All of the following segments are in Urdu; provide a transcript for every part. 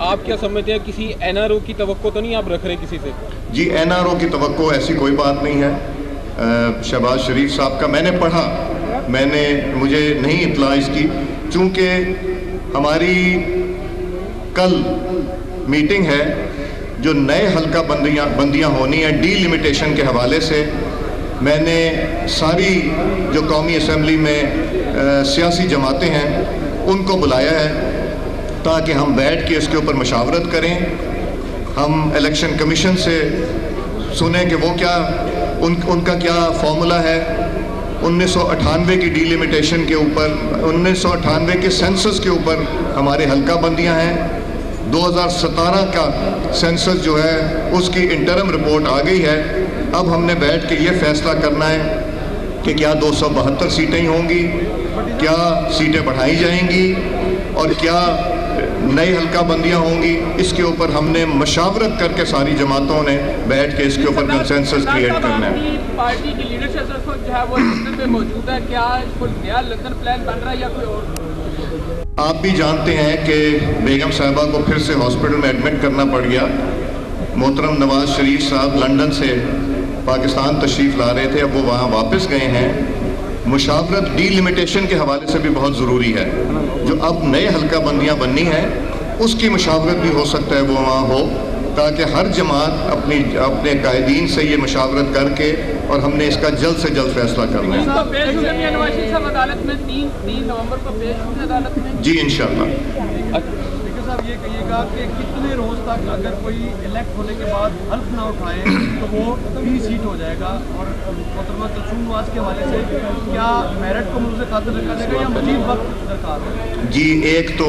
آپ کیا سمجھتے ہیں کسی این آر او کی توقع تو نہیں آپ رکھ رہے کسی سے؟ جی این آر او کی توقع ایسی کوئی بات نہیں ہے شہباز شریف صاحب کا میں نے پڑھا، مجھے نہیں اطلاع اس کی، چونکہ ہماری کل میٹنگ ہے جو نئے حلقہ بندیاں ہونی ہیں ڈی لمیٹیشن کے حوالے سے، میں نے ساری جو قومی اسمبلی میں سیاسی جماعتیں ہیں ان کو بلایا ہے تاکہ ہم بیٹھ کے اس کے اوپر مشاورت کریں، ہم الیکشن کمیشن سے سنیں کہ وہ کیا ان کا کیا فارمولا ہے 1998 کی ڈی لمیٹیشن کے اوپر، 1998 کے سینسس کے اوپر ہمارے حلقہ بندیاں ہیں، 2017 کا سینسس جو ہے اس کی انٹرم رپورٹ آ گئی ہے، اب ہم نے بیٹھ کے یہ فیصلہ کرنا ہے کہ کیا 272 سیٹیں ہی ہوں گی، کیا سیٹیں بڑھائی جائیں گی اور کیا نئی حلقہ بندیاں ہوں گی، اس کے اوپر ہم نے مشاورت کر کے ساری جماعتوں نے بیٹھ کے اس کے اوپر کنسنسس کریٹ کرنا ہے۔ پارٹی کی لیڈرشپ اس وقت جو ہے وہ لندن میں موجود ہے، کیا کوئی نیا لندن پلان بن رہا ہے یا کوئی اور؟ آپ بھی جانتے ہیں کہ بیگم صاحبہ کو پھر سے ہاسپٹل میں ایڈمٹ کرنا پڑ گیا، محترم نواز شریف صاحب لندن سے پاکستان تشریف لا رہے تھے، اب وہ وہاں واپس گئے ہیں، مشاورت ڈی لمیٹیشن کے حوالے سے بھی بہت ضروری ہے، جو اب نئے حلقہ بندیاں بننی ہیں اس کی مشاورت بھی ہو سکتا ہے وہ وہاں ہو، تاکہ ہر جماعت اپنے قائدین سے یہ مشاورت کر کے اور ہم نے اس کا جلد سے جلد فیصلہ کرنا ہے۔ نواز شریف صاحب عدالت میں 3 نومبر کو پیش ہوں گے عدالت میں؟ جی انشاءاللہ۔ صاحب یہ کہیے گا کہ کتنے روز تک اگر کوئی الیکٹ ہونے کے بعد حلف نہ اٹھائے تو وہ بھی سیٹ ہو جائے گا، اور محترمہ کلثوم نواز کے حوالے سے کیا میرٹ کو ملز خاطر رکھا جائے گا یا مزید وقت درکار ہے؟ جی ایک تو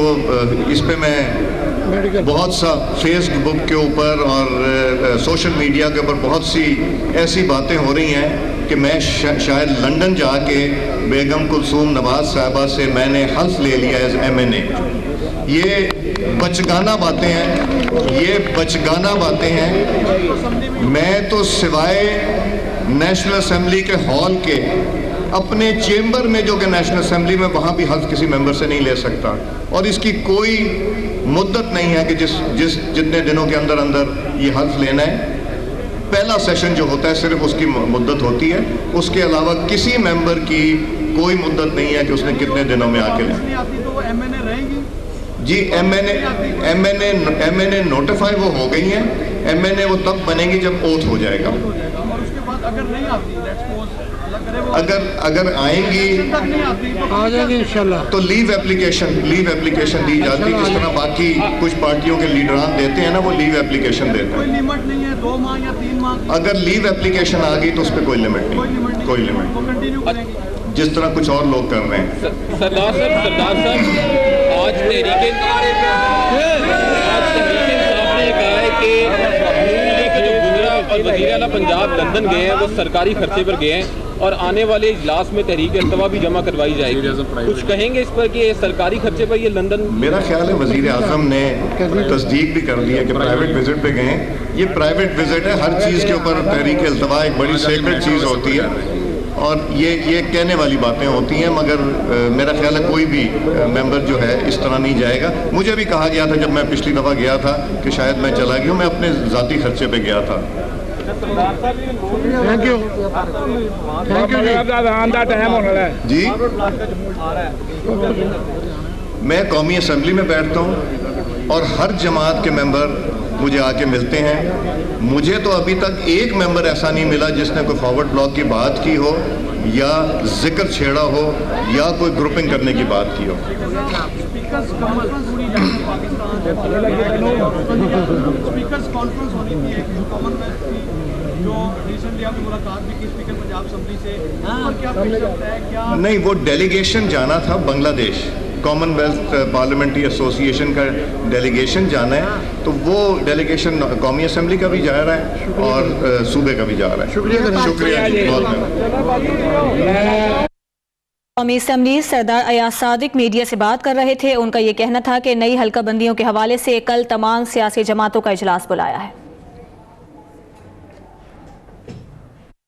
اس پہ میں بہت سا فیس بک کے اوپر اور سوشل میڈیا کے اوپر بہت سی ایسی باتیں ہو رہی ہیں کہ میں شاید لندن جا کے بیگم کلثوم نواز صاحبہ سے میں نے حلف لے لیا ایز MNA۔ یہ بچگانہ باتیں ہیں، یہ بچگانہ باتیں ہیں۔ میں تو سوائے نیشنل اسمبلی کے ہال کے اپنے چیمبر میں جو کہ نیشنل اسمبلی میں وہاں بھی حلف کسی ممبر سے نہیں لے سکتا، اور اس کی کوئی مدت نہیں ہے کہ جتنے دنوں کے اندر اندر یہ حلف لینا ہے۔ پہلا سیشن جو ہوتا ہے صرف اس کی مدت ہوتی ہے، اس کے علاوہ کسی ممبر کی کوئی مدت نہیں ہے کہ اس نے کتنے دنوں میں آ کے لیں۔ جی ایم این اے نوٹیفائی وہ ہو گئی ہیں، MNA وہ تب بنے گی جب اوتھ ہو جائے گا، اور اس کے بعد اگر نہیں آتی اگر آئیں گی آ جائیں گے انشاءاللہ تو لیو اپلیکیشن دی جاتی ہے، جس طرح باقی کچھ پارٹیوں کے لیڈران دیتے ہیں نا، وہ لیو اپلیکیشن دیتے کوئی ہیں۔ لیمٹ نہیں ہے 2 ماہ یا 3 ماہ؟ اگر لیو اپلیکیشن آ گئی تو اس پہ کوئی لیمٹ نہیں، کوئی لیمٹ وہ کنٹینیو کریں گے جس طرح کچھ اور لوگ کر رہے ہیں۔ سردار صاحب آج تحریک انصاف نے کہا ہے کہ جو گزرا اور وزیر اعلیٰ پنجاب لندن گئے ہیں وہ سرکاری خرچے پر گئے ہیں، اور آنے والے اجلاس میں تحریک التوا بھی جمع کروائی جائے گی، کچھ کہیں گے اس پر کہ سرکاری خرچے پر یہ لندن؟ میرا خیال ہے وزیر اعظم نے تصدیق بھی کر دی ہے کہ پرائیویٹ وزٹ پہ گئے ہیں، یہ پرائیویٹ وزٹ ہے، ہر چیز کے اوپر تحریک التوا ایک بڑی سیکرٹ چیز ہوتی ہے، اور یہ کہنے والی باتیں ہوتی ہیں، مگر میرا خیال ہے کوئی بھی ممبر جو ہے اس طرح نہیں جائے گا۔ مجھے بھی کہا گیا تھا جب میں پچھلی دفعہ گیا تھا کہ شاید میں چلا گیا ہوں، میں اپنے ذاتی خرچے پہ گیا تھا۔ جی میں قومی اسمبلی میں بیٹھتا ہوں اور ہر جماعت کے ممبر مجھے آ کے ملتے ہیں، مجھے تو ابھی تک ایک ممبر ایسا نہیں ملا جس نے کوئی فارورڈ بلاک کی بات کی ہو یا ذکر چھیڑا ہو یا کوئی گروپنگ کرنے کی بات کی ہو۔ اسپیکرز کانفرنس ہونی چاہیے پاکستان، اسپیکرز کانفرنس ہونی تھی ایک کامن ویلتھ کی، جو ریسنٹلی آپ نے ملاقات بھی کی اسپیکر پنجاب اسمبلی سے، اور کیا پیش رفت ہے؟ کیا نہیں، وہ ڈیلیگیشن جانا تھا بنگلہ دیش، کامن ویلتھ پارلیمنٹری ایسوسیشن کا ڈیلیگیشن جانا ہے، تو وہ ڈیلیگیشن قومی اسمبلی کا بھی جا رہا ہے اور صوبے کا بھی جا رہا ہے۔ شکریہ جی، بہت بہت۔ قومی اسمبلی سردار ایاز صادق میڈیا سے بات کر رہے تھے، ان کا یہ کہنا تھا کہ نئی حلقہ بندیوں کے حوالے سے کل تمام سیاسی جماعتوں کا اجلاس بلایا ہے۔